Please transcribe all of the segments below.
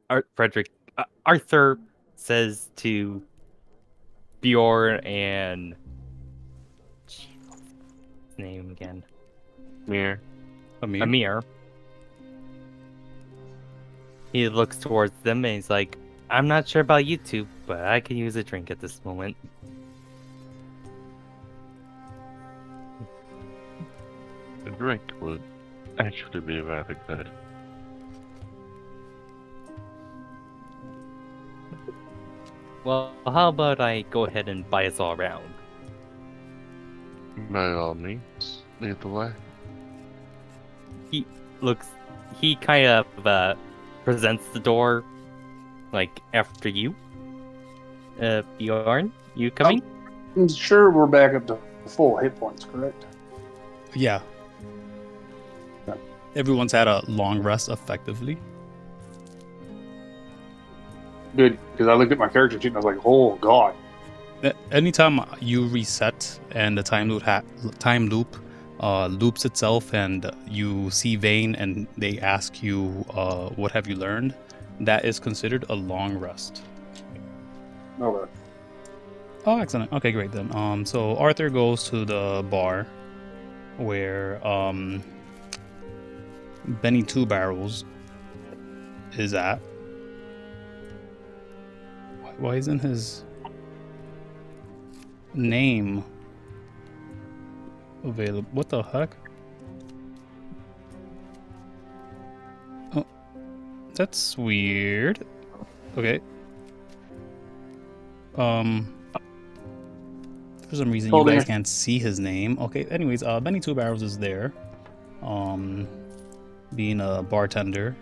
Arthur says to Bjorn and Jeez, what's his name again? Mirror. Amir. He looks towards them and he's like, I'm not sure about you two, but I can use a drink at this moment. The drink would actually be rather good. Well, how about I go ahead and buy us all around? By all means, lead the way. He kind of presents the door, like, after you. Bjorn, you coming? I'm sure we're back up to full hit points, correct? Yeah. Everyone's had a long rest effectively. Good, because I looked at my character sheet and I was like, oh god. Anytime you reset and the time loop loops itself and you see Vane and they ask you what have you learned, that is considered a long rest. Okay. Oh, excellent. Okay, great then. So Arthur goes to the bar where Benny Two Barrels is at. Why isn't his name available? What the heck? Oh, that's weird. Okay. For some reason you guys can't see his name. Okay, anyways, Benny Two Barrels is there. Being a bartender.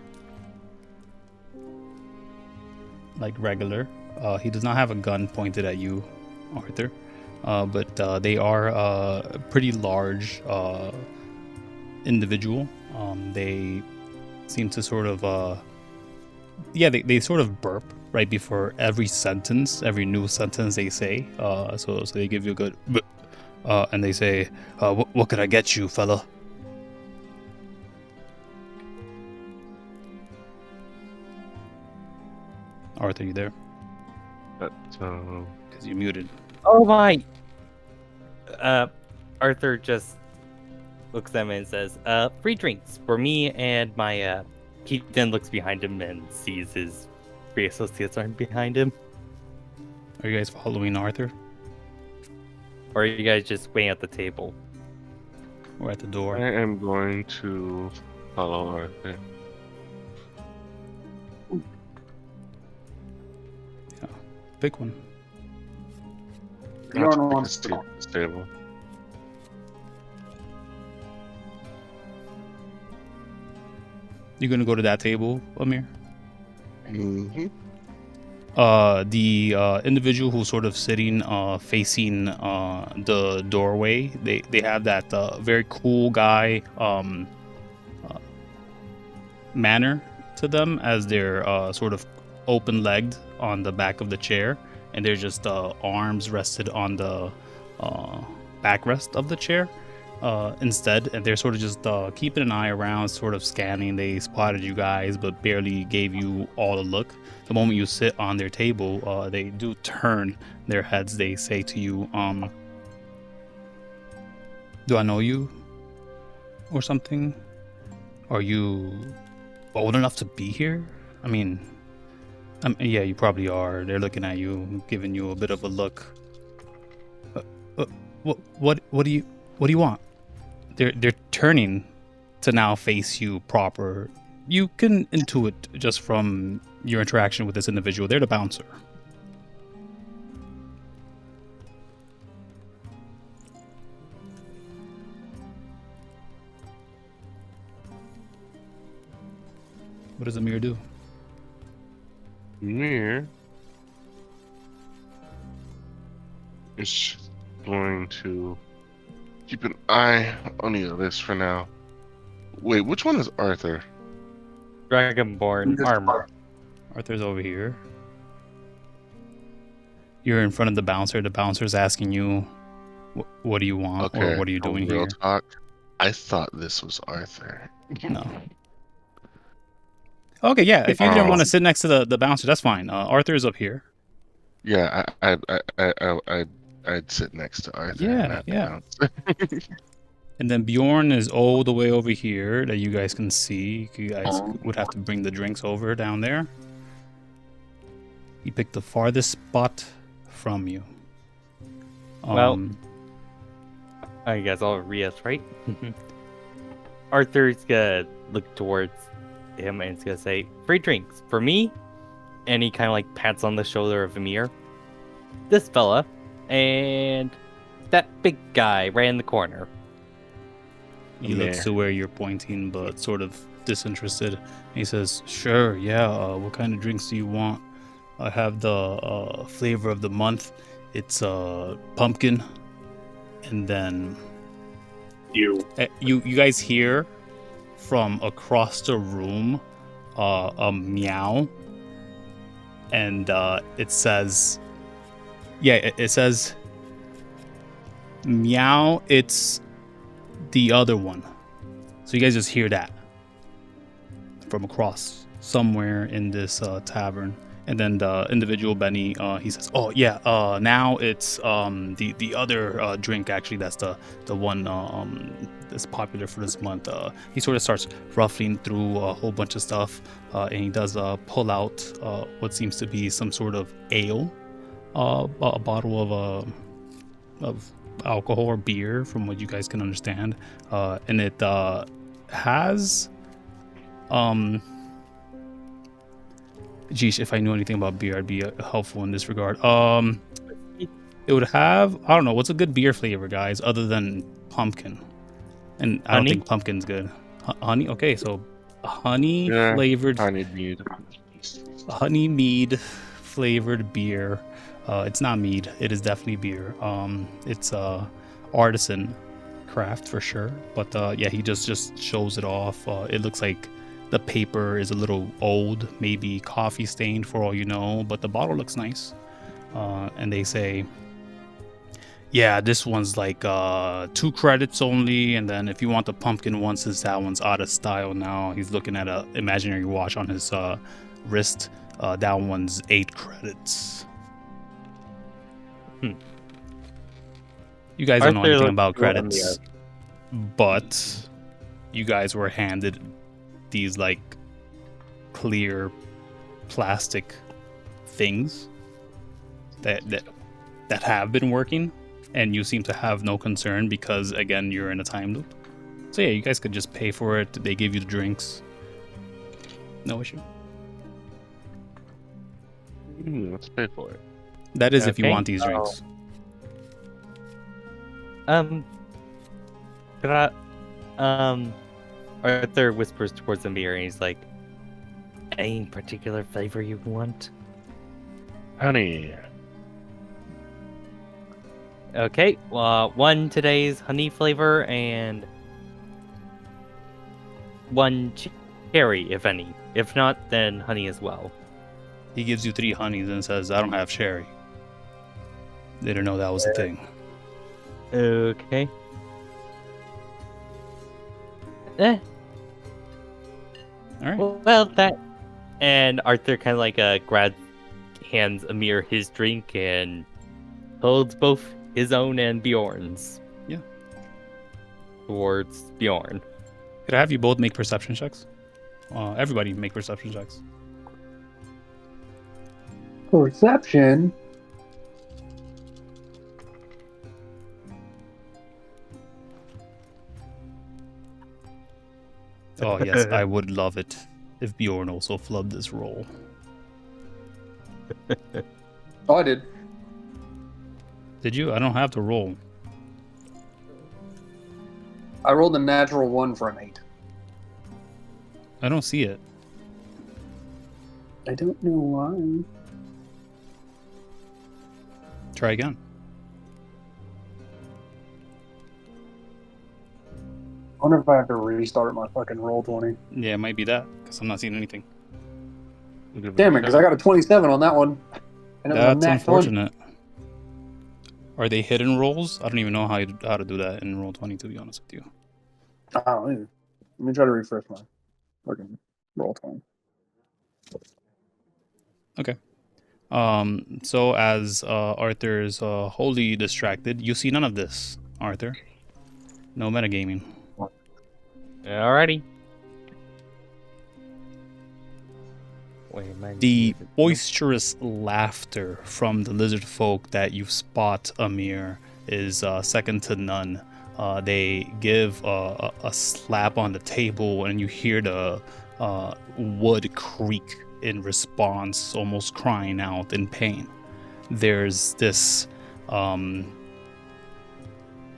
Like regular. He does not have a gun pointed at you, Arthur. But they are a pretty large individual. They seem to sort of they sort of burp right before every new sentence they say. So they give you a good and they say, what could I get you, fella? Arthur, you there? Because you're muted. Oh my! Arthur just looks at me and says, free drinks for me and my, he then looks behind him and sees his three associates aren't behind him. Are you guys following Arthur? Or are you guys just waiting at the table? Or at the door? I am going to follow Arthur. Yeah, pick one. Bjorn wants to this table. You gonna go to that table, Amir? Mm-hmm. The individual who's sort of sitting facing the doorway, they have that very cool guy manner to them, as they're sort of open-legged on the back of the chair, and they're just arms rested on the backrest of the chair instead, and they're sort of just keeping an eye around, sort of scanning. They spotted you guys but barely gave you all a look. The moment you sit on their table, they do turn their heads. They say to you, do I know you or something? Are you old enough to be here? I mean, yeah, you probably are. They're looking at you, giving you a bit of a look. What do you want? They're turning to now face you proper. You can intuit just from your interaction with this individual. They're the bouncer. What does Amir do? Amir is going to keep an eye on the others for now. Wait, which one is Arthur? Dragonborn armor. Arthur's over here. You're in front of the bouncer. The bouncer's asking you, what do you want? Okay, or what are you doing real here? Talk. I thought this was Arthur. No. Okay, yeah. If you didn't want to Um, sit next to the bouncer, that's fine. Arthur's up here. Yeah, I'd sit next to Arthur, Yeah, not the yeah. bouncer. And then Bjorn is all the way over here that you guys can see. You guys would have to bring the drinks over down there. He picked the farthest spot from you. Well, I guess I'll right? Arthur's gonna look towards him and he's gonna say, "Free drinks for me." And he kind of like pats on the shoulder of Amir. This fella and that big guy right in the corner. He looks to where you're pointing, but sort of disinterested. He says, "Sure, yeah. What kind of drinks do you want? I have the flavor of the month. It's pumpkin." And then you guys hear from across the room a meow, and it says, it says, "Meow, it's the other one." So you guys just hear that from across somewhere in this tavern. And then the individual Benny, he says, "Oh yeah, now it's the other drink actually. That's the one that's popular for this month." He sort of starts ruffling through a whole bunch of stuff, and he does pull out what seems to be some sort of ale, a bottle of alcohol or beer, from what you guys can understand, and it has Geesh, if I knew anything about beer, I'd be helpful in this regard. It would have, I don't know, what's a good beer flavor, guys, other than pumpkin? And I don't think pumpkin's good. Honey? Okay, so honey flavored honey mead flavored beer. It's not mead. It is definitely beer. It's artisan craft for sure. But yeah, he just shows it off. It looks like the paper is a little old, maybe coffee stained for all you know, but the bottle looks nice. And they say, "Yeah, this one's like 2 credits only, and then if you want the pumpkin one, since that one's out of style now." He's looking at an imaginary watch on his wrist. That one's 8 credits. You guys don't know anything about credits, but you guys were handed these like clear plastic things that have been working, and you seem to have no concern because, again, you're in a time loop. So yeah, you guys could just pay for it. They give you the drinks, no issue. Let's pay for it. That is if you want these drinks. Arthur whispers towards the mirror and he's like, "Any particular flavor you want?" Honey. Okay, one today's honey flavor and one cherry, if any. If not, then honey as well. He gives you 3 honeys and says, "I don't have cherry." They didn't know that was a thing. Okay. All right. Well, that. And Arthur kind of like hands Amir his drink and holds both his own and Bjorn's. Yeah. Towards Bjorn. Could I have you both make perception checks? Everybody make perception checks. Perception. Oh yes, I would love it if Bjorn also flubbed this roll. Oh, I did. Did you? I don't have to roll. I rolled a natural 1 for an 8. I don't see it. I don't know why. Try again. I wonder if I have to restart my fucking roll 20. Yeah, it might be that, because I'm not seeing anything. Damn it, because I got a 27 on that one. And it was a That's nat unfortunate. Are they hidden rolls? I don't even know how to do that in roll 20, to be honest with you. 20. I don't either. Let me try to refresh my fucking roll 20. Okay. So as Arthur's wholly distracted, you see none of this, Arthur. No metagaming. Alrighty. Wait, am I The muted? boisterous laughter from the lizard folk that you spot, Amir, is second to none. They give a slap on the table, and you hear the wood creak in response, almost crying out in pain. There's this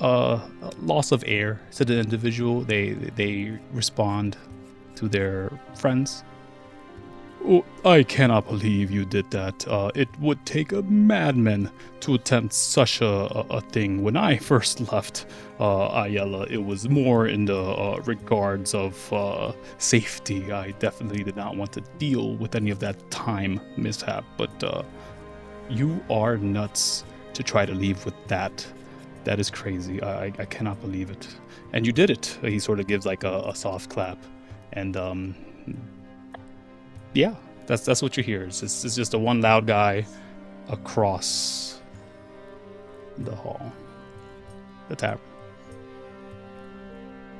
loss of air to the individual. They respond to their friends. Oh, I cannot believe you did that. It would take a madman to attempt such a thing. When I first left Ayala, it was more in the regards of safety. I definitely did not want to deal with any of that time mishap, but you are nuts to try to leave with that. That is crazy. I cannot believe it. And you did it. He sort of gives like a soft clap. And yeah, that's what you hear. It's just a one loud guy across the hall, the tavern.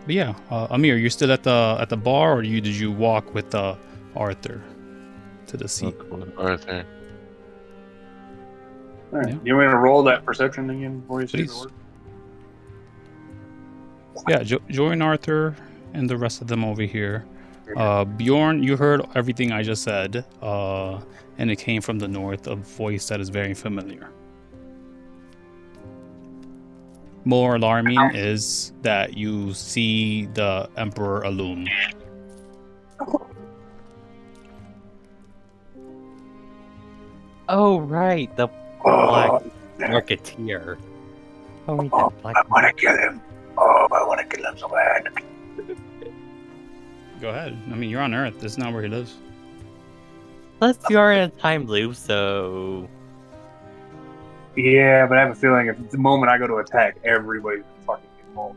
But yeah, Amir, you're still at the bar, or did you walk with Arthur to the seat? Arthur. All right. Yeah. You want me to roll that perception again before you say the Please. word? Yeah, join Arthur and the rest of them over here. Bjorn, you heard everything I just said, and it came from the north, a voice that is very familiar. More alarming is that you see the Emperor Atlem. Oh, right, the black marketeer. Oh, wait, that black. I want to kill him. Oh, I want to kill him so bad. Go ahead. I mean, you're on Earth. This is not where he lives. Plus, you are in a time loop, so Yeah, but I have a feeling if the moment I go to attack, everybody's fucking involved.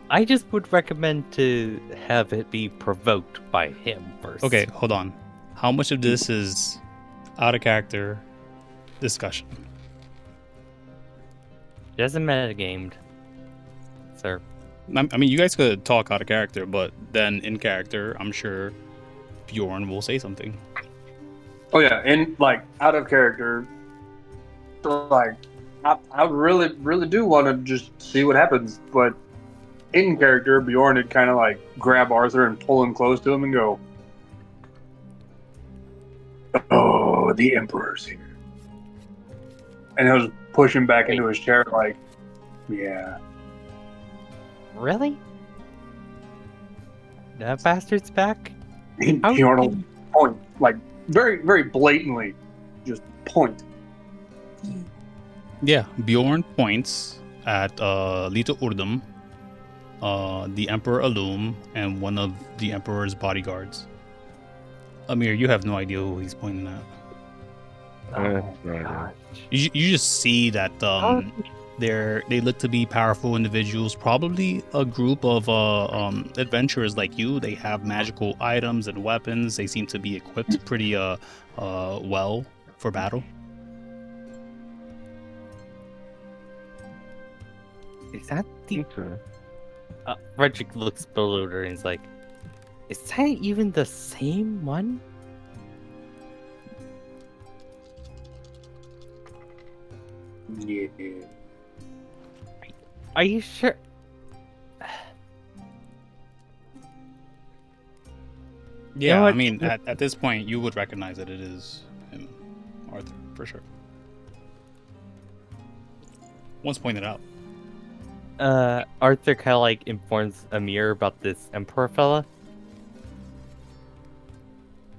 I just would recommend to have it be provoked by him first. Okay, hold on. How much of this is out of character discussion? Just a metagamed, sir. I mean, you guys could talk out of character, but then in character, I'm sure Bjorn will say something. Oh yeah, and like out of character, like I really do want to just see what happens, but in character, Bjorn would kind of like grab Arthur and pull him close to him and go, "Oh, the Emperor's here," and he'll just push him back into his chair, like, "Yeah." Really? That bastard's back? How Bjorn will can- point, like very very blatantly, just point. Yeah, Bjorn points at Lito Urdum, the Emperor Atlem, and one of the Emperor's bodyguards. Amir, you have no idea who he's pointing at. Oh, Right. gosh. You just see that they look to be powerful individuals, probably a group of adventurers like you. They have magical items and weapons. They seem to be equipped pretty well for battle. Is that the... Okay. Frederick looks bewildered and is like, is that even the same one? Yeah. Are you sure? Yeah, know I what? mean, at this point, you would recognize that it is him, Arthur, for sure. Once pointed out. Arthur kind of like informs Amir about this Emperor fella.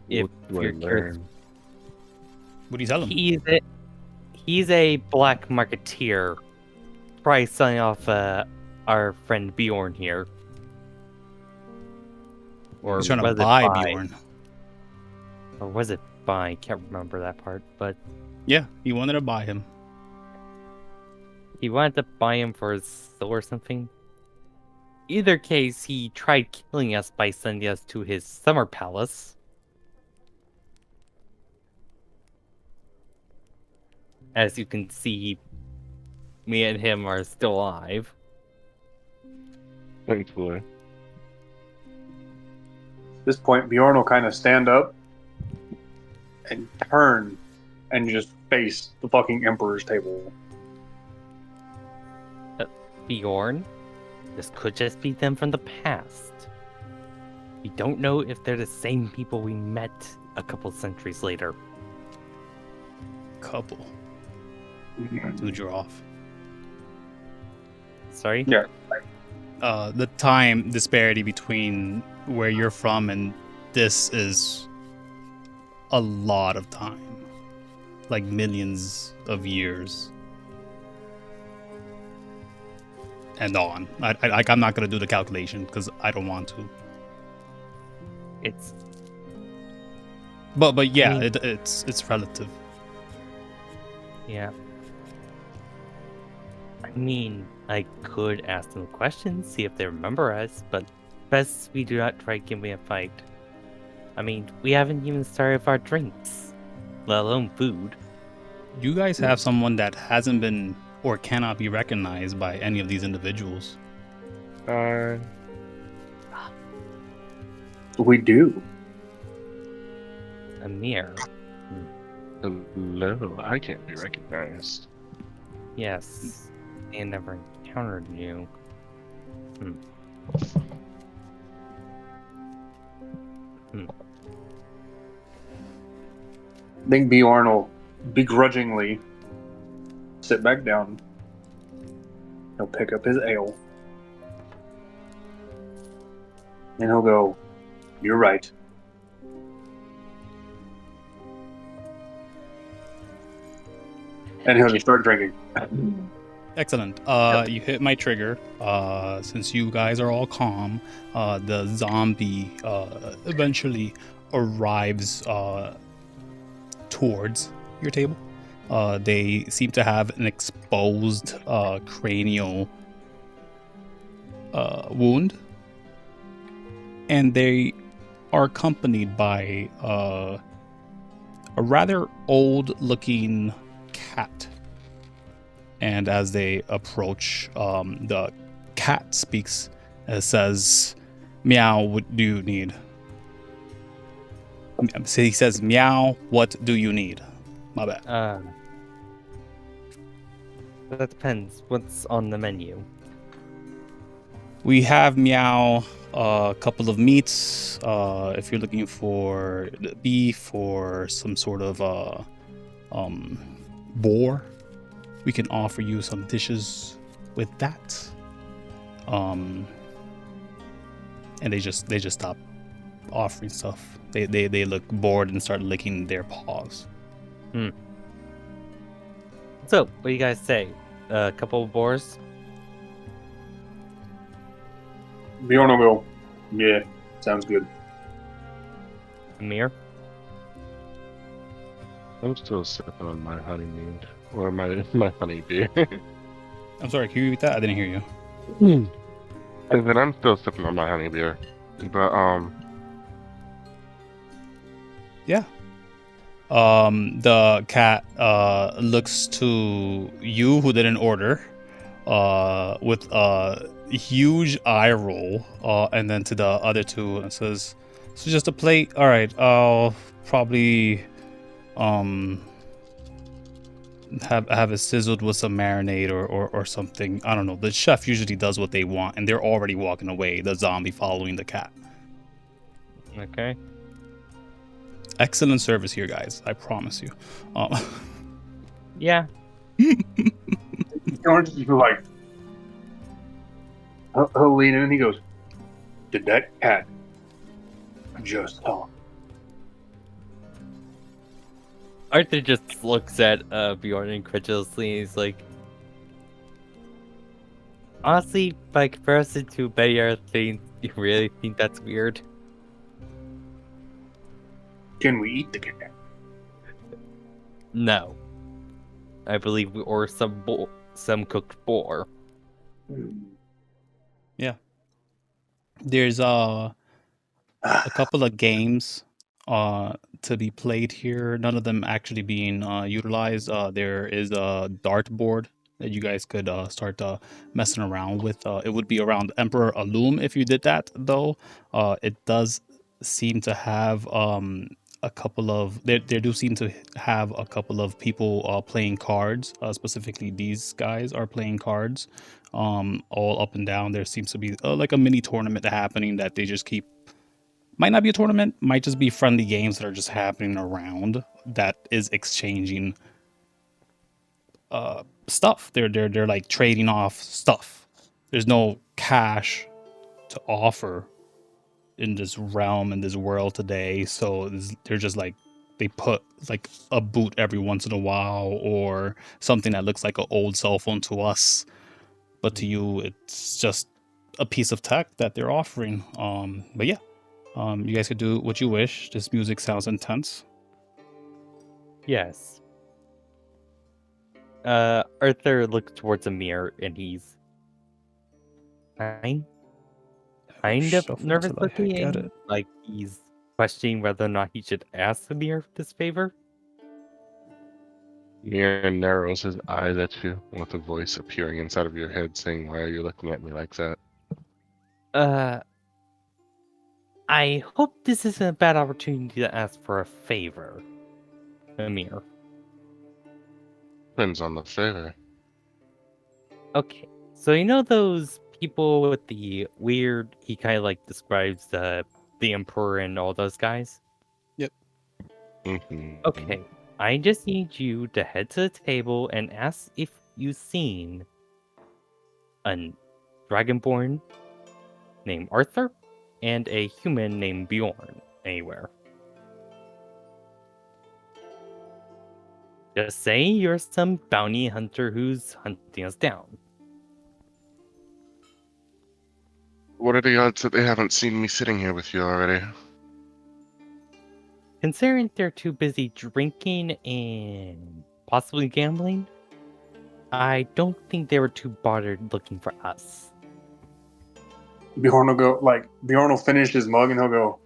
If What do I you're curious, learn? What do you tell him? he's a black marketeer, probably selling off our friend Bjorn here. Or He's trying to was it buy Bjorn. Or was it buy? I can't remember that part, but Yeah, he wanted to buy him. he wanted to buy him for his soul or something. either case, he tried killing us by sending us to his summer palace. As you can see, me and him are still alive. Thankfully. At this point, Bjorn will kind of stand up and turn and just face the fucking Emperor's table. Bjorn, this could just be them from the past. We don't know if they're the same people we met a couple centuries later. Couple. Dude, you're off. Sorry? Yeah. The time disparity between where you're from and this is a lot of time. Like millions of years. And on. I'm not going to do the calculation because I don't want to. It's... But yeah, I mean- it's relative. yeah. I mean, I could ask them questions, see if they remember us, but best we do not try giving a fight. I mean, we haven't even started with our drinks, let alone food. You guys have someone that hasn't been or cannot be recognized by any of these individuals. We do. Amir. Hello, I can't be recognized. Yes. I never encountered you. I think Bjorn will begrudgingly sit back down. He'll pick up his ale. And he'll go, "You're right." And he'll just start drinking. Excellent. You hit my trigger. Since you guys are all calm, the zombie eventually arrives towards your table. They seem to have an exposed cranial wound, and they are accompanied by a rather old-looking cat. And as they approach, the cat speaks and says, "Meow, what do you need?" So he says, "Meow, what do you need?" My bad. That depends. What's on the menu? We have meow, a couple of meats. If you're looking for beef or some sort of boar, we can offer you some dishes with that. And they just stop offering stuff. They look bored and start licking their paws. So, what do you guys say? A couple of boars? Bjorn will go, "Yeah, sounds good." Amir? I'm still sipping on my honeymead. Or my honey beer. I'm sorry, can you repeat that? I didn't hear you. And then I'm still sipping on my honey beer. But, Yeah. The cat looks to you who didn't order with a huge eye roll, and then to the other two and says, "So just a plate? All right, I'll probably have it sizzled with some marinade or something. I don't know. The chef usually does what they want, and they're already walking away, the zombie following the cat. Okay. Excellent service here, guys. I promise you. Yeah. Bjorn's just like, he'll lean in and he goes, "Did that cat just talk?" Arthur just looks at Bjorn incredulously and he's like, honestly, by comparison to many other things, you really think that's weird? "Can we eat the cat?" No. I believe we ordered some cooked boar. There's a couple of games to be played here. None of them actually being utilized. There is a dartboard that you guys could start messing around with. It would be around Emperor Atlem if you did that, though. It does seem to have a couple of there do seem to have a couple of people playing cards. Specifically, these guys are playing cards. All up and down. There seems to be like a mini tournament happening that they just keep. Might not be a tournament, might just be friendly games that are just happening around that is exchanging stuff. They're like trading off stuff. There's no cash to offer in this realm, in this world today, so they're just like they put like a boot every once in a while or something that looks like an old cell phone to us, but to you it's just a piece of tech that they're offering. But yeah. You guys could do what you wish. This music sounds intense. Yes. Arthur looks towards a mirror and he's kind of Shuffle nervous till I get looking. it. Like he's questioning whether or not he should ask the mirror this favor. Mir narrows his eyes at you with a voice appearing inside of your head saying, "Why are you looking at me like that?" I hope this isn't a bad opportunity to ask for a favor, Amir. Depends on the favor. Okay, so you know those people with the weird, he kind of like describes the Emperor and all those guys? Mhm. Okay, I just need you to head to the table and ask if you've seen a dragonborn named Arthur and a human named Bjorn anywhere. Just say you're some bounty hunter who's hunting us down. What are the odds that they haven't seen me sitting here with you already? Considering they're too busy drinking and possibly gambling, I don't think they were too bothered looking for us. Bjorn will go, like, Bjorn will finish his mug and he'll go,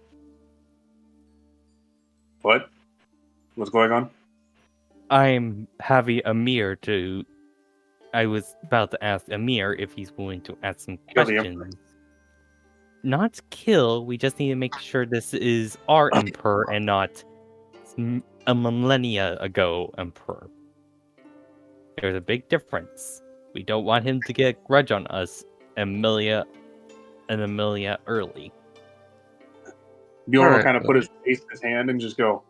"What? What's going on?" I'm having Amir to. I was about to ask Amir if he's willing to ask some Kill the Emperor. questions. Not kill, we just need to make sure this is our Emperor and not a millennia ago Emperor. There's a big difference. We don't want him to get a grudge on us a millennia early. Bjorn will Alright, kind of put his face in his hand and just go,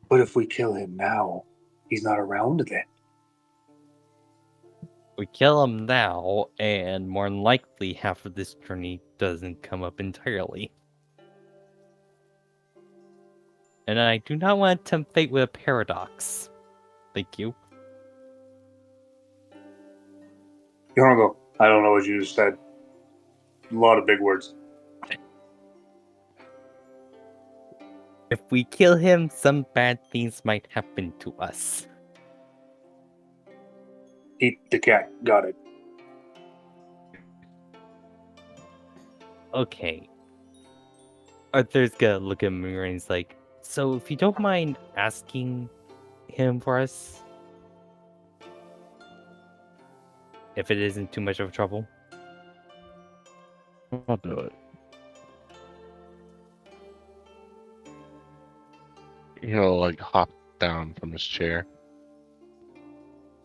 "But if we kill him now, he's not around then." We kill him now, and more than likely half of this journey doesn't come up entirely. And I do not want to tempt fate with a paradox. Thank you. Bjorn will go, "I don't know what you just said." A lot of big words. If we kill him, some bad things might happen to us. Eat the cat. Got it. Okay. Arthur's gonna look at me and he's like, so if you don't mind asking him for us, if it isn't too much of a trouble. I'll do it. He'll like hop down from his chair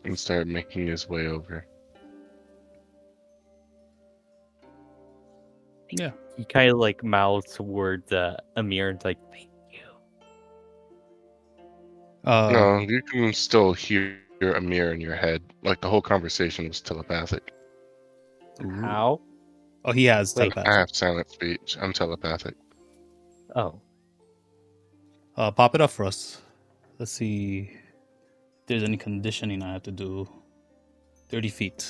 and start making his way over. Yeah. He kind of like mouths towards Amir and like, thank you. No, you can still hear Amir in your head. Like the whole conversation was telepathic. How? Oh, he has Wait. telepathy. I have silent speech. I'm telepathic. Oh. Pop it up for us. Let's see if there's any conditioning I have to do. 30 feet.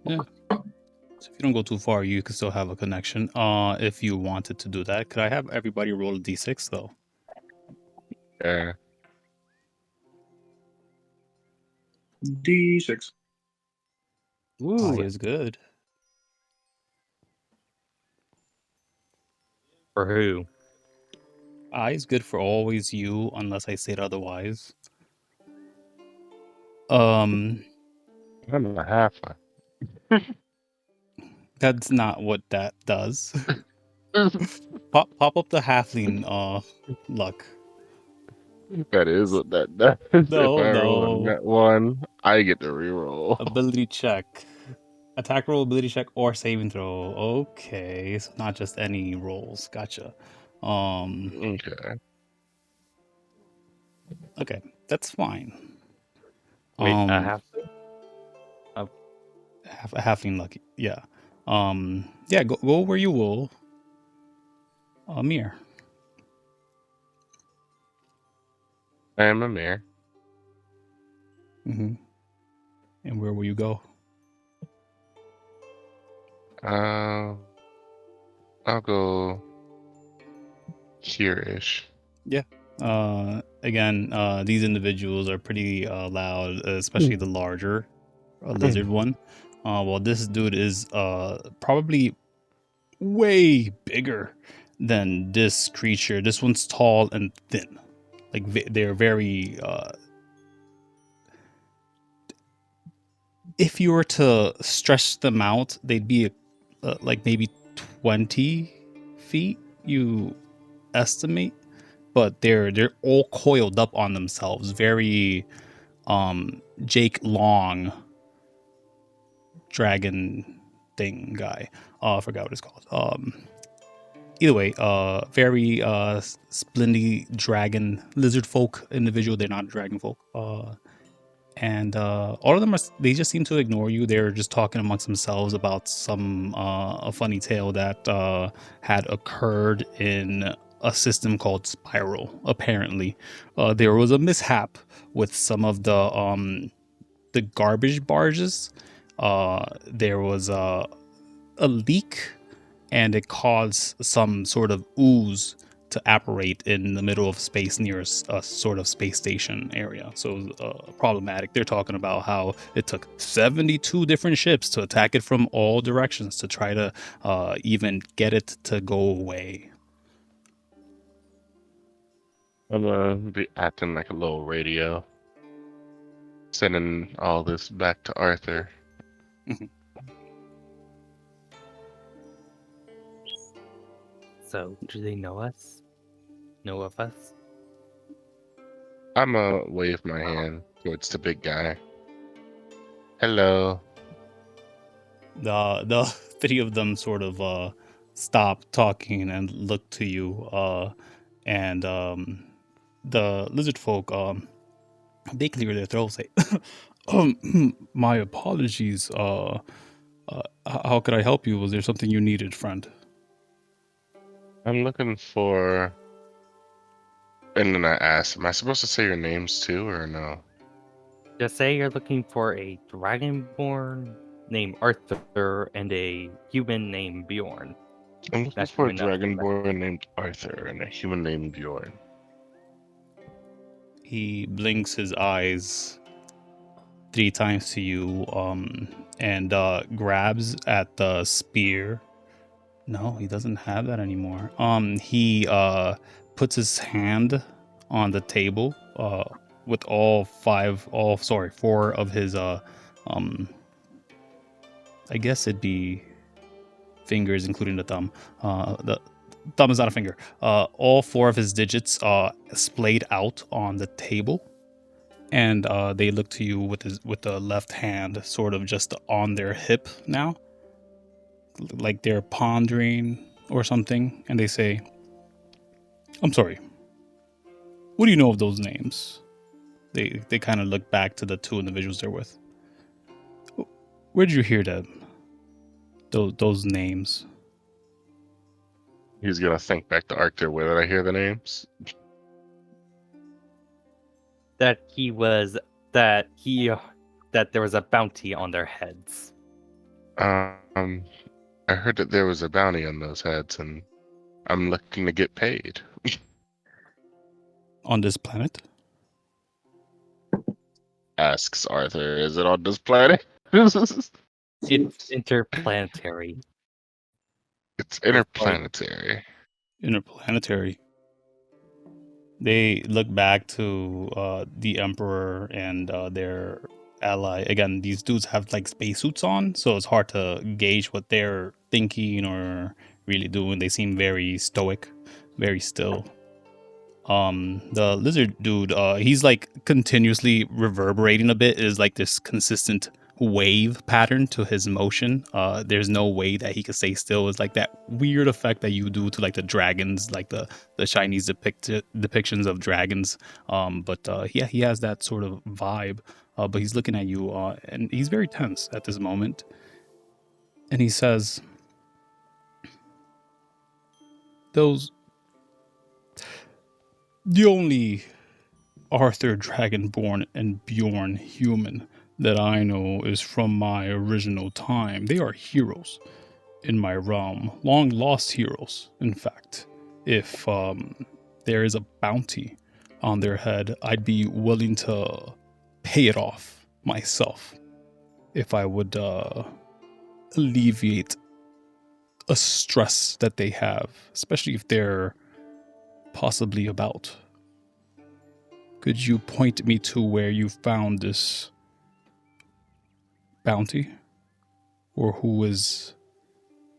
Yeah. So if you don't go too far, you can still have a connection. If you wanted to do that, could I have everybody roll a d6 though? Yeah. D6. Ooh, Eye is good. for who? Eye is good for always you, unless I say it otherwise. Um, I'm a half. that's not what that does. Pop up the halfling luck. That is what that does. If No, I roll a no. net one, I get to reroll. Ability check. Attack roll, ability check, or saving throw. Okay, so not just any rolls. Gotcha. Okay. Okay, that's fine. Wait, a Um, half. halfling lucky. Yeah. Yeah. Go where you will. Mir. I am a mayor. Mm-hmm. And where will you go? I'll go here-ish. Yeah. Again, these individuals are pretty loud, especially the larger lizard one. Well, this dude is probably way bigger than this creature. This one's tall and thin. Like they're very. If you were to stretch them out, they'd be like maybe 20 feet. You estimate, but they're all coiled up on themselves. Very Jake Long dragon thing guy. I forgot what it's called. Either way, very splendy dragon lizard folk individual. They're not dragon folk. And all of them they just seem to ignore you. They're just talking amongst themselves about some a funny tale that had occurred in a system called Spiral. Apparently, there was a mishap with some of the garbage barges. There was a leak, and it caused some sort of ooze to apparate in the middle of space near a sort of space station area. So problematic. They're talking about how it took 72 different ships to attack it from all directions to try to even get it to go away. I'm gonna be acting like a little radio, sending all this back to Arthur. So, do they know us? Know of us? I'm gonna wave my hand towards the big guy. Hello. The three of them sort of stop talking and look to you. And the lizard folk they clear their throats. Say, my apologies. How could I help you? Was there something you needed, friend? I'm looking for. And then I asked, am I supposed to say your names too, or no? Just say you're looking for a dragonborn named Arthur and a human named Bjorn. I'm looking That's for a enough. dragonborn named Arthur and a human named Bjorn. He blinks his eyes 3 times to you, and grabs at the spear. No, he doesn't have that anymore. He puts his hand on the table with all 4 of his I guess it'd be fingers, including the thumb. The thumb is not a finger. All 4 of his digits splayed out on the table, and they look to you with the left hand, sort of just on their hip now, like they're pondering or something, and they say, "I'm sorry. What do you know of those names?" They kind of look back to the 2 individuals they're with. Where did you hear them? Those names. He's gonna think back to Arthur. Where did I hear the names? That there was a bounty on their heads. I heard that there was a bounty on those heads, and I'm looking to get paid. On this planet? Asks Arthur, is it on this planet? It's interplanetary. It's interplanetary. Interplanetary. They look back to the Emperor and their ally. Again, these dudes have like spacesuits on, so it's hard to gauge what they're thinking or really doing. They seem very stoic, very still. The lizard dude, he's like continuously reverberating a bit. It is like this consistent wave pattern to his motion. There's no way that he could stay still. It's like that weird effect that you do to like the dragons, like the Chinese depictions of dragons. But yeah, he has that sort of vibe. But he's looking at you, and he's very tense at this moment. And he says, the only Arthur Dragonborn and Bjorn human that I know is from my original time. They are heroes in my realm, long lost heroes, in fact. If there is a bounty on their head, I'd be willing to pay it off myself if I would alleviate a stress that they have, especially if they're possibly about. Could you point me to where you found this bounty? Or who is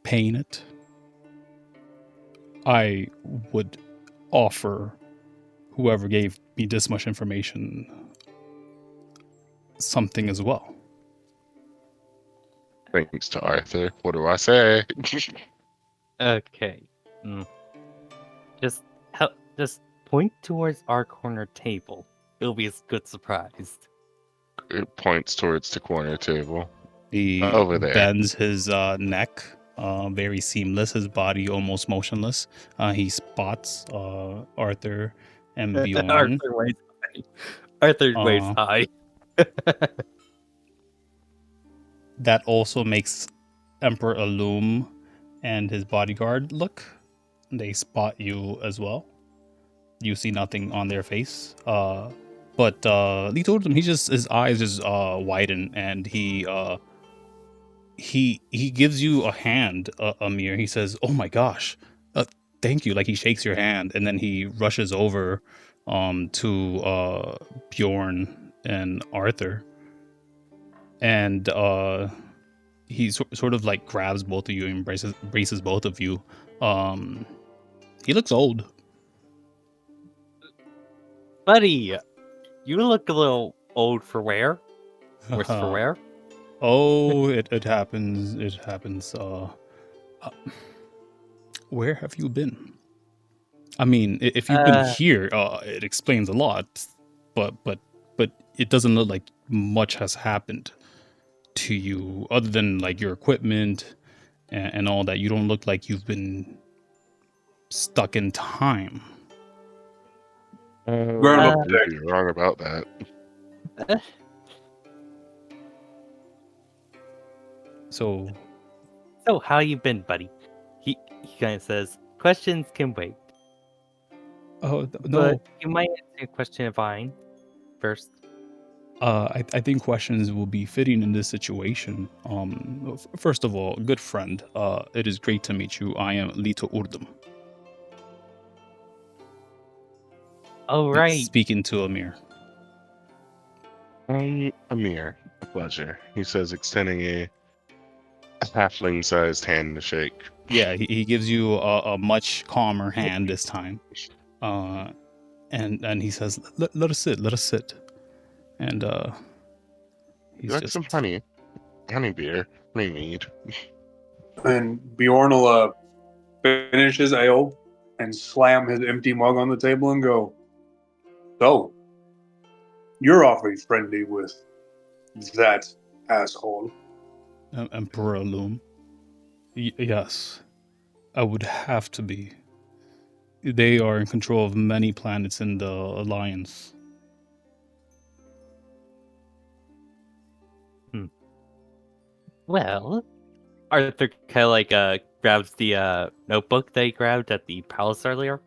paying it? I would offer whoever gave me this much information something as well. Thanks to Arthur. What do I say? Okay. Just point towards our corner table. It'll be a good surprise. It points towards the corner table. He Over there. bends his neck, very seamless, his body almost motionless. He spots Arthur and Bjorn. Arthur waits high. Arthur waits high. That also makes Emperor Atlem and his bodyguard look. They spot you as well. You see nothing on their face. But Lee told him his eyes just widen, and he gives you a hand, Amir. He says, "Oh my gosh, thank you!" Like he shakes your hand, and then he rushes over to Bjorn and Arthur, and he sort of like grabs both of you and embraces both of you. He looks old. Buddy, you look a little old for wear. Worse for wear. Oh, it happens. It happens. Where have you been? I mean, if you've been here, it explains a lot. But it doesn't look like much has happened to you, other than like your equipment and all that. You don't look like you've been stuck in time. You're wrong about that. So how you been, buddy? He kind of says, questions can wait. no, But you might answer a question of mine first. I think questions will be fitting in this situation. First of all, good friend, it is great to meet you. I am Lito Urdum. All right. Speaking to Amir. Amir, a pleasure. He says, extending a halfling-sized hand to shake. Yeah, he gives you a much calmer hand this time. And he says, let us sit. And he's like just... some honey beer, honey mead. And Bjorn will finish his ale and slam his empty mug on the table and go, "So, you're awfully friendly with that asshole." Emperor Atlem. Yes, I would have to be. They are in control of many planets in the Alliance. Well, Arthur kind of like grabs the notebook that he grabbed at the palace earlier,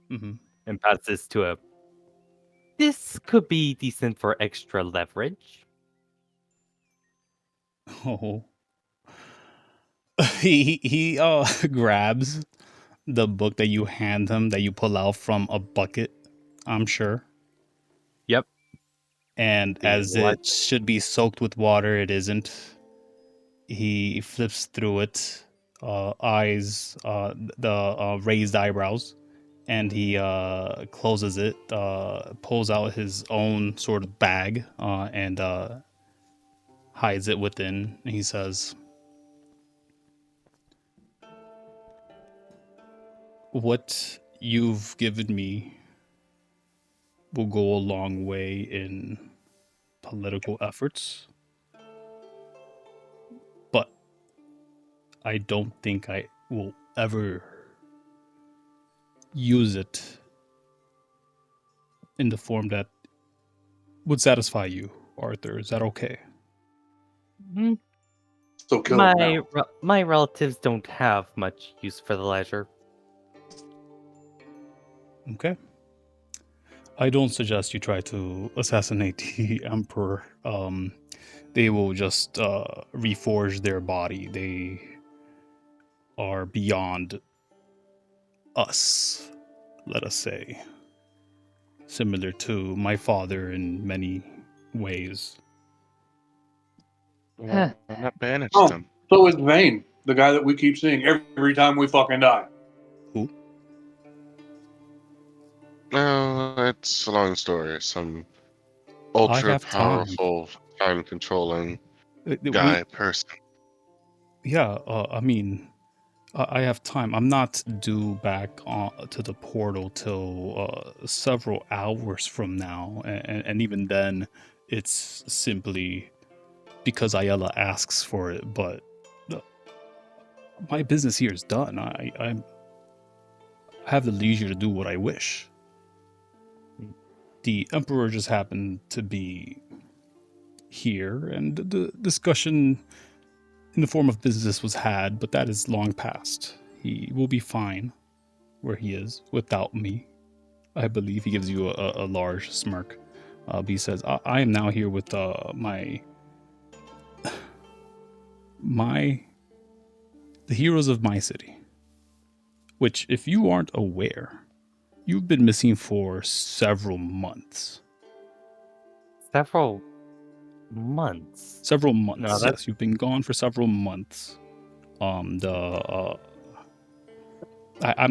and passes to a. This could be decent for extra leverage. Oh, he grabs the book that you hand him that you pull out from a bucket, I'm sure. Yep. And as What? it should be soaked with water, it isn't. He flips through it, eyes the raised eyebrows, and he closes it, pulls out his own sort of bag, and hides it within. And he says, "What you've given me will go a long way in political efforts, but I don't think I will ever use it in the form that would satisfy you, Arthur. Is that okay?" Mm, So kill him now. my relatives don't have much use for the leisure. Okay. I don't suggest you try to assassinate the Emperor. They will just reforge their body. They are beyond us, let us say. Similar to my father in many ways. Why not banish Oh, them? so is Vane, the guy that we keep seeing every time we fucking die. Who? No, it's a long story. Some I ultra have time. powerful, time controlling We, guy person. yeah, I mean, I have time. I'm not due back to the portal till several hours from now, and even then, it's simply because Ayala asks for it. But uh, my business here is done. I have the leisure to do what I wish. The Emperor just happened to be here, and the discussion in the form of business was had, but that is long past. He will be fine where he is without me. I believe he gives you a large smirk. But he says, I am now here with my the heroes of my city. Which, if you aren't aware, you've been missing for several months. Several months. Several months, No, that's yes. You've been gone for several months. I'm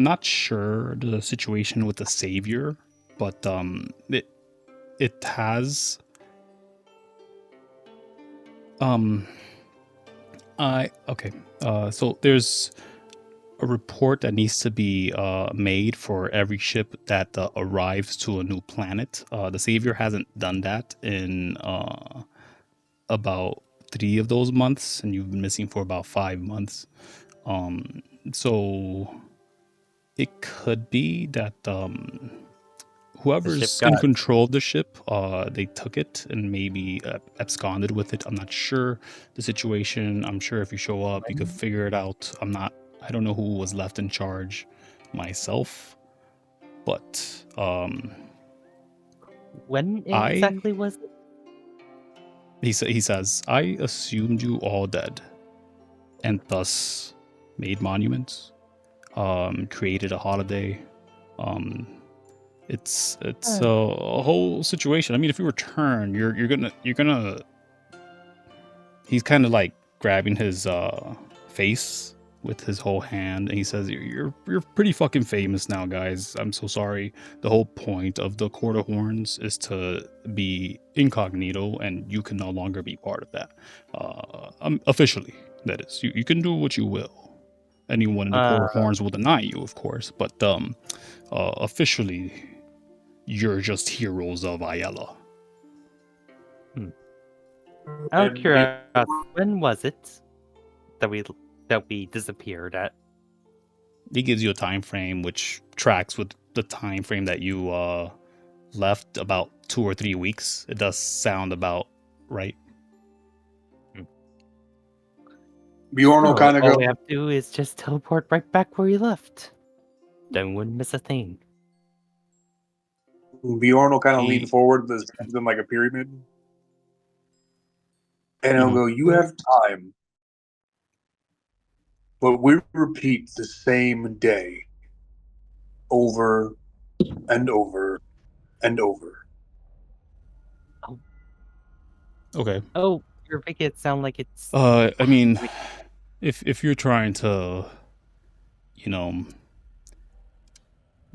not sure the situation with the savior, but it has so there's a report that needs to be made for every ship that arrives to a new planet. The savior hasn't done that in about 3 of those months, and you've been missing for about 5 months. So it could be that whoever's in control of the ship, they took it and maybe absconded with it. I'm not sure the situation. I'm sure if you show up, you could figure it out. I don't know who was left in charge myself, but when exactly was it? He says, I assumed you all dead, and thus made monuments, created a holiday. It's a whole situation. I mean, if you return, you're gonna. He's kind of like grabbing his face with his whole hand, and he says, "You're pretty fucking famous now, guys. I'm so sorry. The whole point of the Court of Horns is to be incognito, and you can no longer be part of that. Officially, that is. You can do what you will. Anyone in the Court of Horns will deny you, of course, but officially, you're just heroes of Ayala." Out of curiosity, when was it that we disappeared at? He gives you a time frame which tracks with the time frame that you left, about 2 or 3 weeks. It does sound about right. Bjorn will kind of go. All we have to do is just teleport right back where we left. Then we wouldn't miss a thing. Bjorn will kind of lean forward with his hands in like a pyramid. And he'll go, you have time but we repeat the same day over and over and over. Okay. Oh, you're making it sound like it's. I mean, if you're trying to, you know,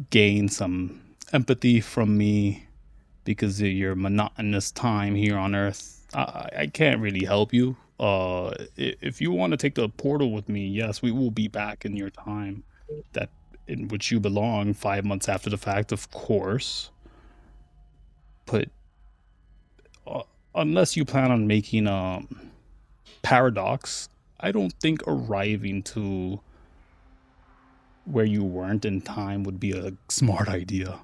gain some empathy from me because of your monotonous time here on Earth, I can't really help you. If you want to take the portal with me, yes, we will be back in your time that in which you belong 5 months after the fact, of course. But unless you plan on making a paradox, I don't think arriving to where you weren't in time would be a smart idea.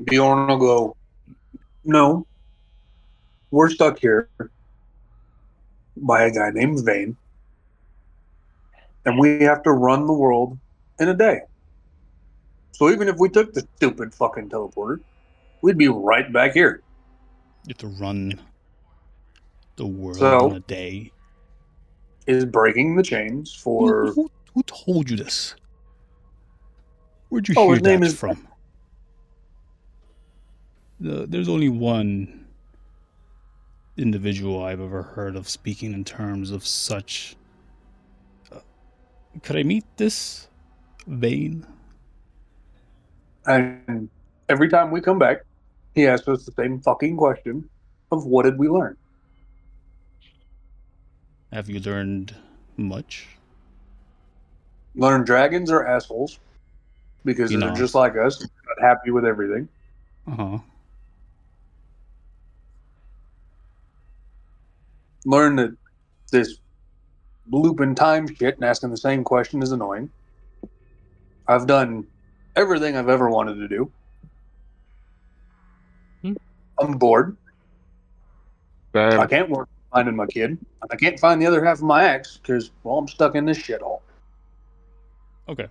Bjorn will go, no, we're stuck here by a guy named Vane, and we have to run the world in a day. So even if we took the stupid fucking teleporter, we'd be right back here. You have to run the world So- in a day. Is breaking the chains for... Who told you this? Where'd you Oh, hear his name that is- from? There's only one individual I've ever heard of speaking in terms of such. Could I meet this Vane? And every time we come back, he asks us the same fucking question of what did we learn? Have you learned much? Learn dragons are assholes because You they're know. just like us, not happy with everything. Uh-huh. Learn that this looping time shit and asking the same question is annoying. I've done everything I've ever wanted to do. I'm bored. I Ben, can't work finding my kid. And I can't find the other half of my axe because, well, I'm stuck in this shithole. Okay.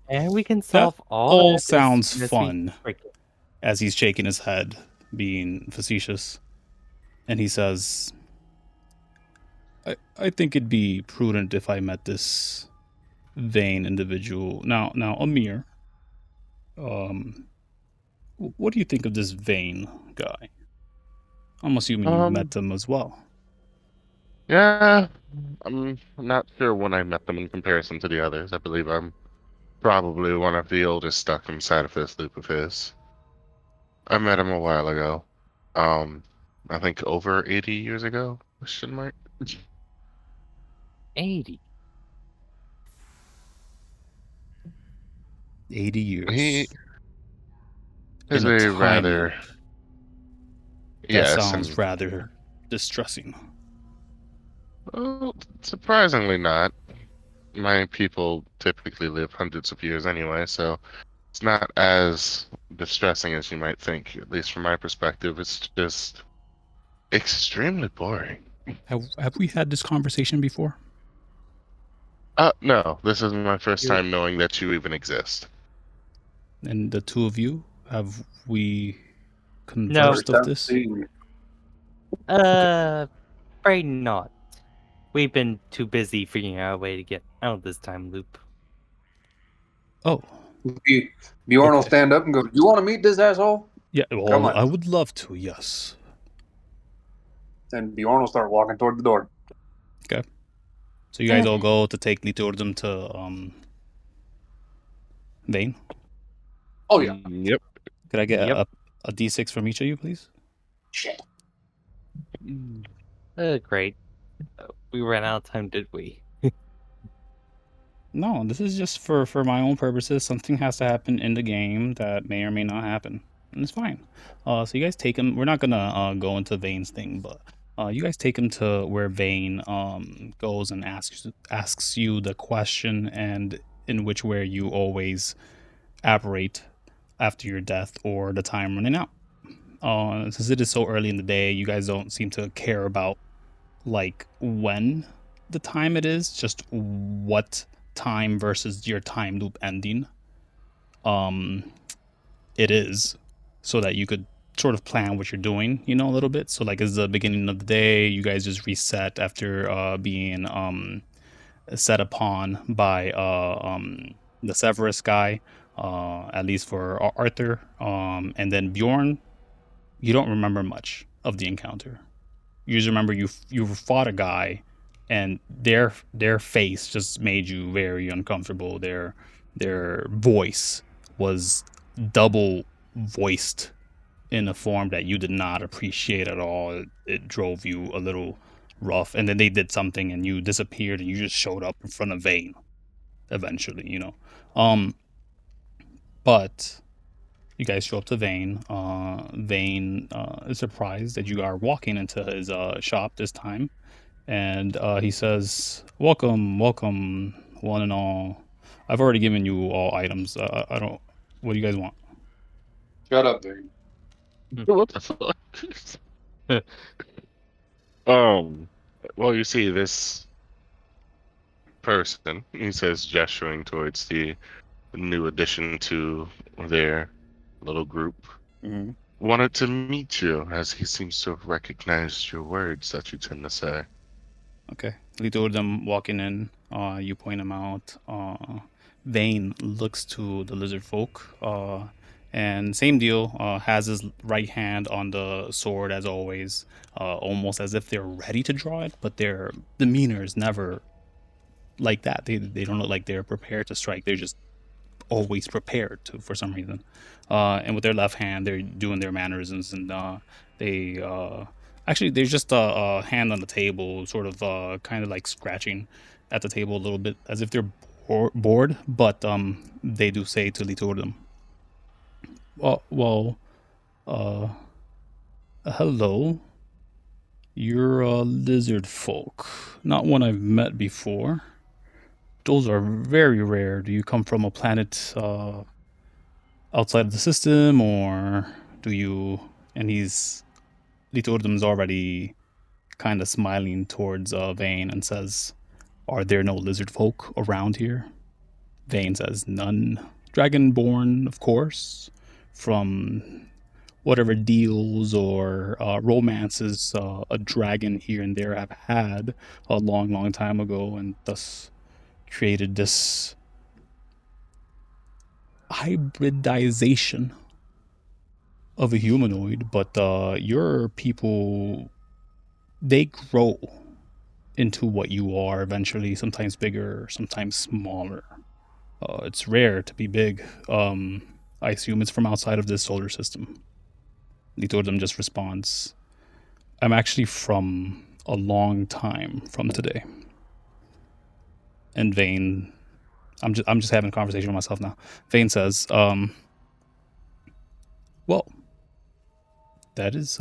And we can solve all that as sounds soon as we fun. break it. As he's shaking his head, being facetious. And he says, I think it'd be prudent if I met this Vane individual. Now, Amir, what do you think of this Vane guy? I'm assuming you met him as well. yeah, I'm not sure when I met them in comparison to the others. I believe I'm probably one of the oldest stuck inside of this loop of his. I met him a while ago. I think over 80 years ago? Question mark. 80. 80 years. He In is a a time rather loop. That yes, sounds and rather distressing. well, surprisingly not. My people typically live hundreds of years anyway, so it's not as distressing as you might think. At least from my perspective, it's just extremely boring. Have we had this conversation before? No, this is my first You're- time knowing that you even exist. And the two of you, have we conversed of this? Afraid not. We've been too busy figuring out a way to get out of this time loop. Oh, Bjorn will Okay. stand up and go, you want to meet this asshole? yeah. Come Well, on. I would love to. Yes. And Bjorn will start walking toward the door. So you guys all go to take Niturdum to Vane. Oh, yeah. Yep. Could I get Yep. a D6 from each of you, please? Shit. Great. We ran out of time, did we? No, this is just for my own purposes. Something has to happen in the game that may or may not happen, and it's fine. So you guys take him. We're not gonna go into Vane's thing, but you guys take him to where Vane goes and asks you the question, and in which where you always apparate after your death or the time running out. Since it is so early in the day, you guys don't seem to care about like when the time it is, just what time versus your time loop ending it is, so that you could sort of plan what you're doing, a little bit. So like it's the beginning of the day, you guys just reset after being set upon by the Severus guy, at least for Arthur. And then Bjorn, you don't remember much of the encounter. You just remember you fought a guy, and their face just made you very uncomfortable. Their voice was double voiced in a form that you did not appreciate at all. It drove you a little rough. And then they did something, and you disappeared, and you just showed up in front of Vane eventually. But you guys show up to Vane. Vane is surprised that you are walking into his shop this time. And he says, welcome, welcome, one and all. I've already given you all items. I don't... What do you guys want? Shut up, dude. What the fuck? Well, you see this person, he says, gesturing towards the new addition to their little group, wanted to meet you, as he seems to have recognized your words that you tend to say. Okay. You told them walking in, you point them out. Vane looks to the lizard folk, and same deal, has his right hand on the sword as always, almost as if they're ready to draw it, but their demeanor is never like that. They don't look like they're prepared to strike. They're just always prepared to, for some reason. And with their left hand, they're doing their mannerisms, and they actually, there's just a hand on the table, sort of kind of like scratching at the table a little bit, as if they're bored. But they do say to Litordum, well, hello. You're a lizard folk, not one I've met before. Those are very rare. Do you come from a planet outside of the system, or do you... And Litordum's already kind of smiling towards Vane and says, are there no lizard folk around here? Vane says, none. Dragonborn, of course, from whatever deals or romances a dragon here and there have had a long, long time ago, and thus created this hybridization of a humanoid. But your people, they grow into what you are eventually, sometimes bigger, sometimes smaller. It's rare to be big. I assume it's from outside of this solar system. Litordum just responds, I'm actually from a long time from today. And Vane, I'm just having a conversation with myself now. Vane says, well, that is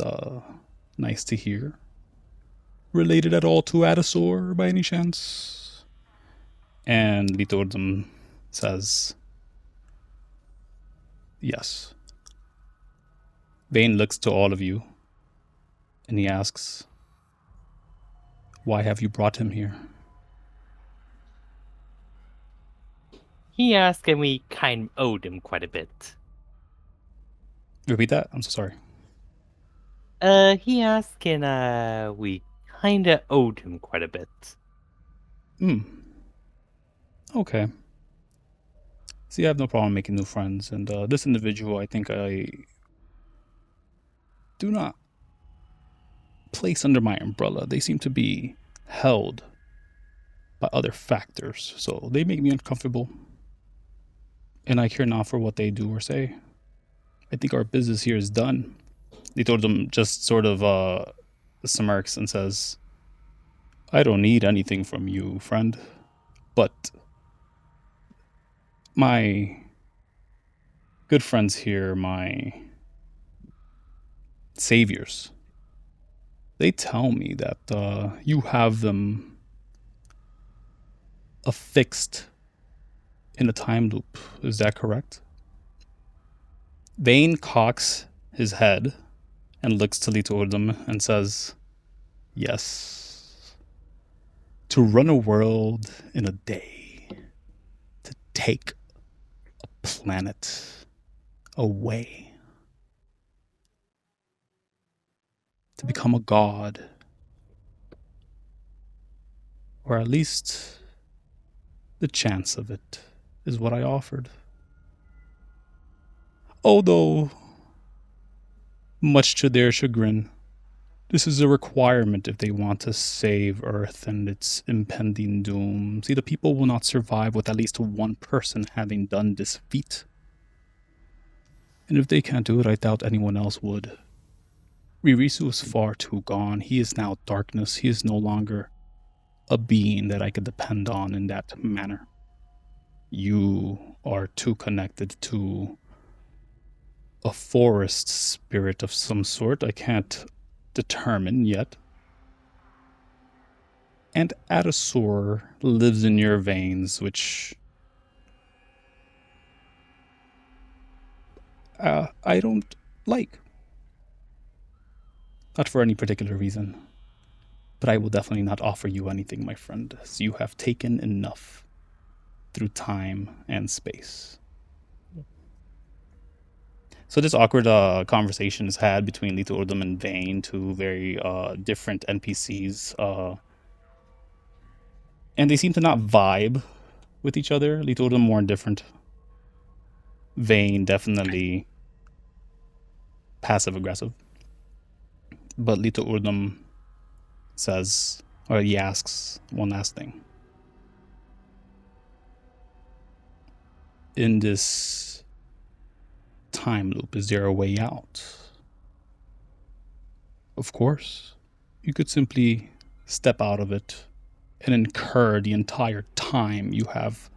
nice to hear. Related at all to Adasor by any chance? And Litordum says, yes. Vane looks to all of you, and he asks, why have you brought him here? He asked, and we kind of owed him quite a bit. Repeat that? I'm so sorry. He asked, and we kind of owed him quite a bit. Okay. See, I have no problem making new friends, and this individual, I think I do not place under my umbrella. They seem to be held by other factors, so they make me uncomfortable, and I care not for what they do or say. I think our business here is done. Litordum just sort of smirks and says, I don't need anything from you, friend, but my good friends here, my saviors, they tell me that you have them affixed in a time loop. Is that correct? Vane cocks his head and looks to Litordum and says, yes. To run a world in a day. To take a planet away. to become a god. Or at least the chance of it is what I offered. Although, much to their chagrin, this is a requirement if they want to save Earth and its impending doom. See, the people will not survive with at least one person having done this feat. And if they can't do it, I doubt anyone else would. Ririsu is far too gone. He is now darkness. He is no longer a being that I could depend on in that manner. You are too connected to a forest spirit of some sort. I can't determine yet. And Adasor lives in your veins, which I don't like. Not for any particular reason. But I will definitely not offer you anything, my friend, as you have taken enough through time and space. So this awkward conversation is had between Lito Urdum and Vane, two very different NPCs. And they seem to not vibe with each other. Lito Urdum more indifferent. Vane definitely passive-aggressive. But Lito Urdum says, or he asks one last thing. In this time loop, is there a way out? Of course. You could simply step out of it and incur the entire time you have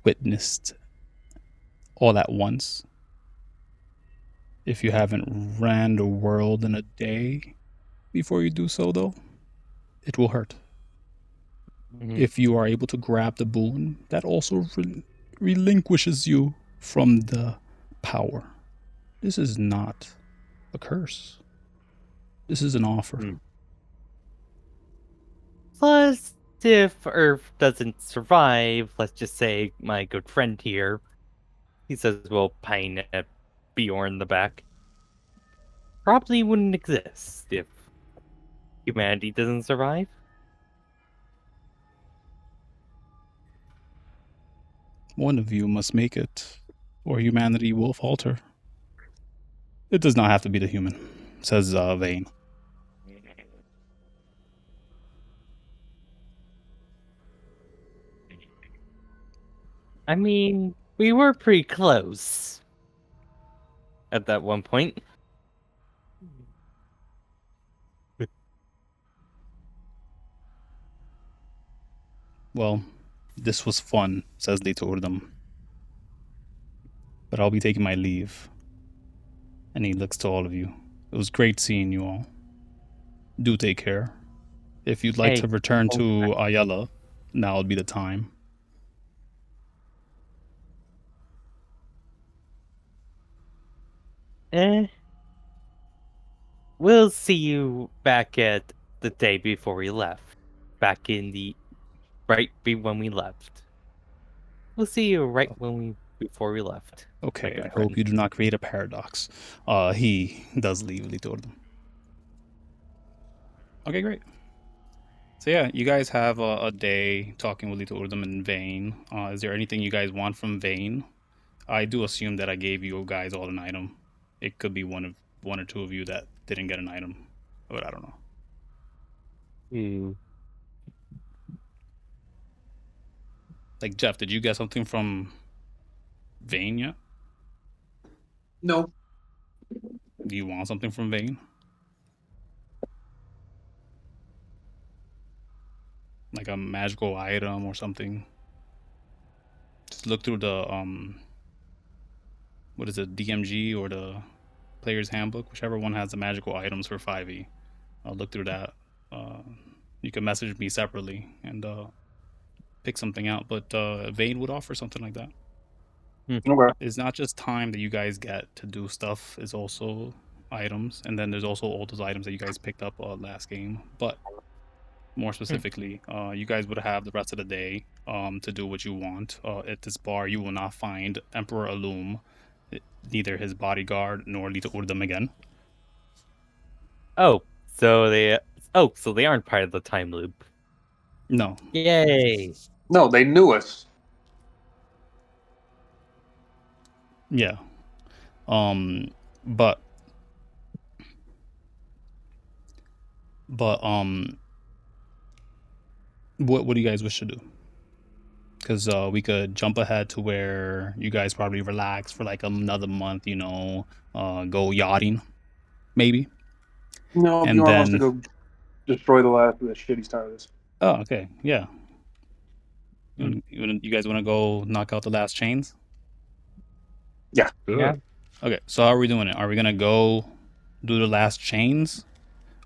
witnessed all at once. If you haven't ran the world in a day before you do so, though, it will hurt. Mhm. If you are able to grab the boon, that also relinquishes you from the power. This is not a curse. This is an offer. Mm. Plus, if Earth doesn't survive, let's just say my good friend here, he says we'll pine at Bjorn in the back, probably wouldn't exist if humanity doesn't survive. One of you must make it, or humanity will falter. It does not have to be the human, says Vane. I mean, we were pretty close at that one point. Well, this was fun, says Lito Urdum. But I'll be taking my leave. And he looks to all of you. It was great seeing you all. Do take care. If you'd like Hey, to return to Ayala, now would be the time. We'll see you back at the day before we left. Back in the when we left. We'll see you before we left. Okay, good I friend. hope you do not create a paradox. He does leave Lito Urdum. Okay, great. So yeah, you guys have a day talking with Lito Urdum and Vane. Is there anything you guys want from Vane? I do assume that I gave you guys all an item. It could be one or two of you that didn't get an item, but I don't know. Like Jeff, did you get something from Vane yet? No. Do you want something from Vane? Like a magical item or something? Just look through the what is it, DMG or the player's handbook, whichever one has the magical items for 5e. I'll look through that. You can message me separately and pick something out, but Vane would offer something like that. Okay. It's not just time that you guys get to do stuff, it's also items, and then there's also all those items that you guys picked up last game. But more specifically, you guys would have the rest of the day to do what you want. At this bar, you will not find Emperor Atlem, neither his bodyguard nor Lito Urdum again. Oh, so they so they aren't part of the time loop. No. Yay! No, they knew us. Yeah. But what do you guys wish to do? Because we could jump ahead to where you guys probably relax for like another month, go yachting, maybe. No, And Bjorn wants to then, go destroy the last of the shitty stars. oh, okay, yeah. Hmm. You guys want to go knock out the last chains? Good. Yeah. Okay, so how are we doing it? Are we gonna go do the last chains,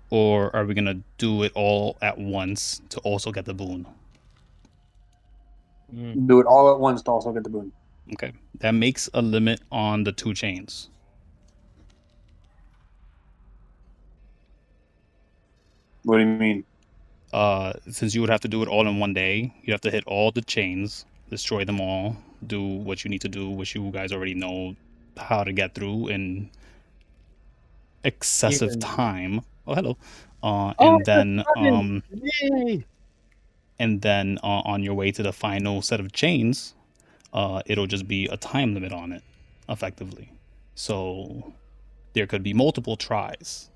or are we gonna do it all at once to also get the boon? Mm. Do it all at once to also get the boon. Okay, that makes a limit on the 2 chains. What do you mean? Since you would have to do it all in one day, you have to hit all the chains, destroy them all, do what you need to do, which you guys already know how to get through in excessive Even- time. Oh, hello. Oh, And then Yay! on your way to the final set of chains, it'll just be a time limit on it, effectively. So there could be multiple tries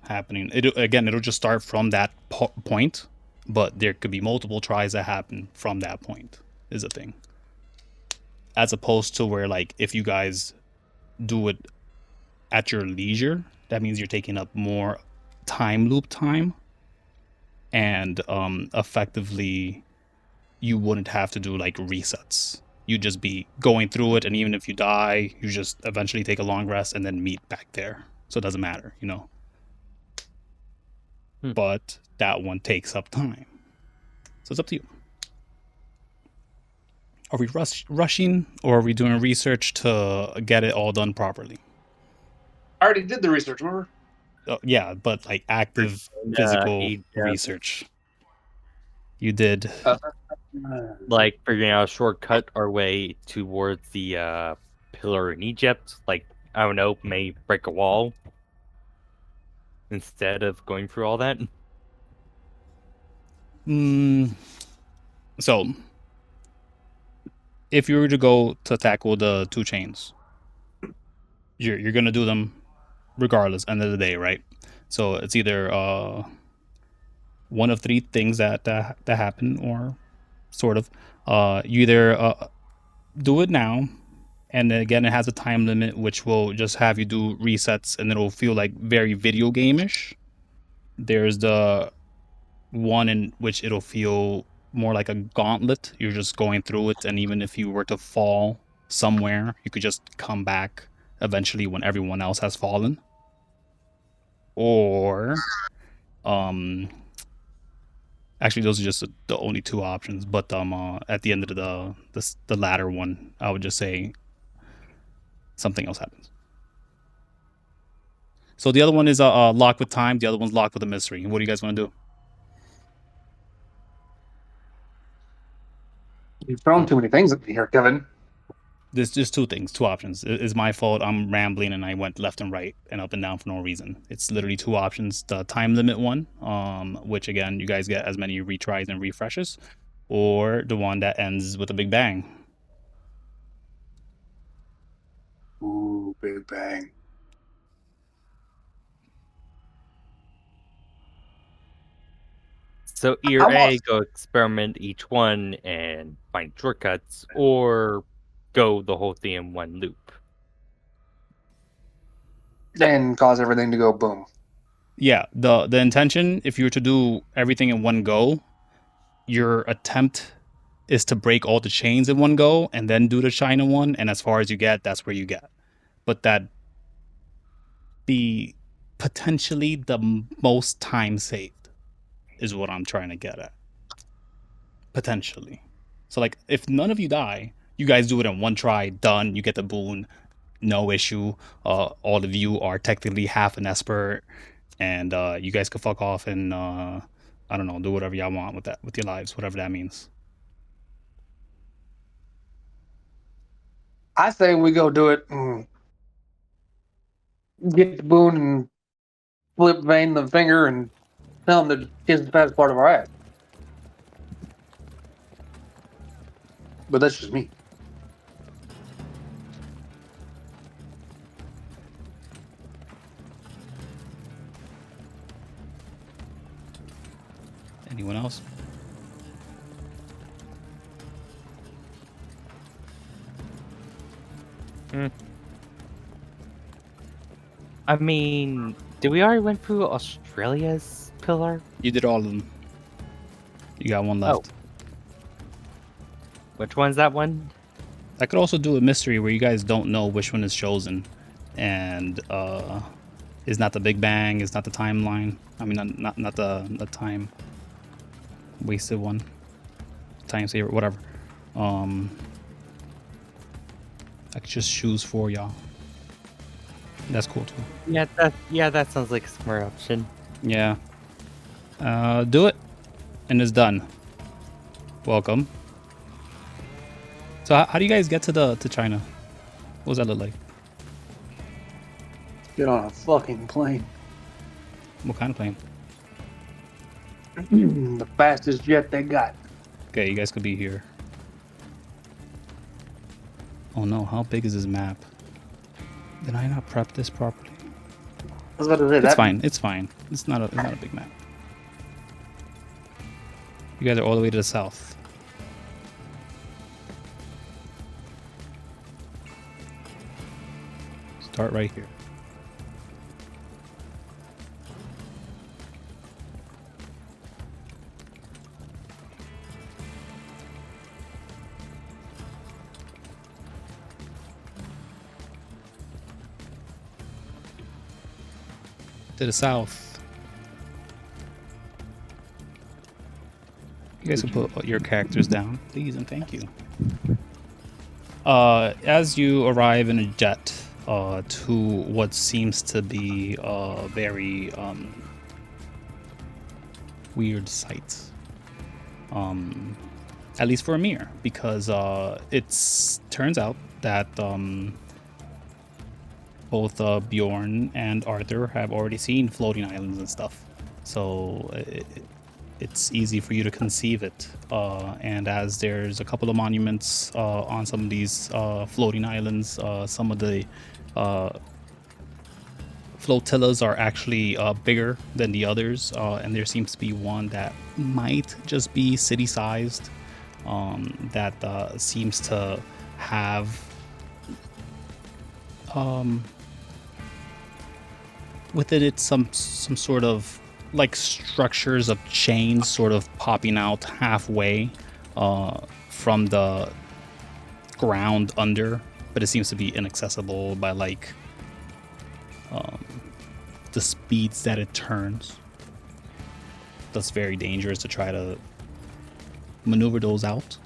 happening. It'll just start from that point, but there could be multiple tries that happen from that point. Is a thing. As opposed to where, like, if you guys do it at your leisure, that means you're taking up more time loop time, and effectively you wouldn't have to do like resets. You'd just be going through it, and even if you die, you just eventually take a long rest and then meet back there. So it doesn't matter, But that one takes up time. So it's up to you. Are we rushing, or are we doing research to get it all done properly? I already did the research, remember? Yeah, but like active physical Egypt. research. You did. Like figuring out a shortcut our way towards the pillar in Egypt. Like, I don't know, maybe break a wall instead of going through all that. So, if you were to go to tackle the 2 chains, you're gonna do them regardless, end of the day, right? So it's either one of 3 things that happen, or sort of. You either do it now, and again, it has a time limit, which will just have you do resets, and it'll feel like very video game-ish. There's the one in which it'll feel more like a gauntlet. You're just going through it, and even if you were to fall somewhere, you could just come back eventually when everyone else has fallen. Or actually, those are just the only 2 options. But at the end of the latter one, I would just say something else happens. So the other one is locked with time. The other one's locked with a mystery. What do you guys want to do? You've thrown too many things at me here, Kevin. There's just 2 things, 2 options. It's my fault. I'm rambling and I went left and right and up and down for no reason. It's literally 2 options. The time limit one, which again, you guys get as many retries and refreshes, or the one that ends with a big bang. Ooh, big bang. So either A, go experiment each one and find shortcuts, or go the whole thing in one loop. And cause everything to go boom. Yeah, the intention, if you were to do everything in one go, your attempt is to break all the chains in one go and then do the China one, and as far as you get, that's where you get. But that be potentially the most time saved is what I'm trying to get at. Potentially. So like, if none of you die, you guys do it in one try, done, you get the boon, no issue. All of you are technically half an expert, and you guys can fuck off and I don't know, do whatever y'all want with that, with your lives, whatever that means. I say we go do it. Get the boon and flip Vane the finger and tell him to kiss the fattest part of our ass. But that's just me. Anyone else? I mean, did we already went through Australia's pillar? You did all of them. You got one left. Which one's that one? I could also do a mystery where you guys don't know which one is chosen, and is not the Big Bang, is not the timeline. I mean, not the time wasted one, time saver, whatever. I could just choose for y'all. That's cool too. Yeah, that sounds like a smart option. Yeah. Do it, and it's done. Welcome. So how do you guys get to China? What does that look like? Get on a fucking plane. What kind of plane? The fastest jet they got. Okay, you guys could be here. Oh no, how big is this map? Did I not prep this properly? I was about to say It's that. fine. It's fine. It's not a big map. You guys are all the way to the south. Start right here. To the south. You guys can put your characters down, please, and thank you. As you arrive in a jet to what seems to be a very weird sight, at least for Amir, because it turns out that both Bjorn and Arthur have already seen floating islands and stuff, so it's easy for you to conceive it. And as there's a couple of monuments on some of these floating islands, some of the flotillas are actually bigger than the others, and there seems to be one that might just be city-sized, that seems to have within it some sort of like structures of chains sort of popping out halfway from the ground under, but it seems to be inaccessible by like the speeds that it turns. That's very dangerous to try to maneuver those out.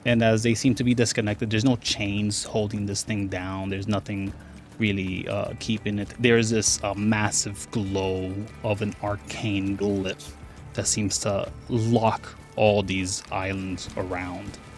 And as they seem to be disconnected, there's no chains holding this thing down. There's nothing really keeping it. There's this massive glow of an arcane glyph that seems to lock all these islands around.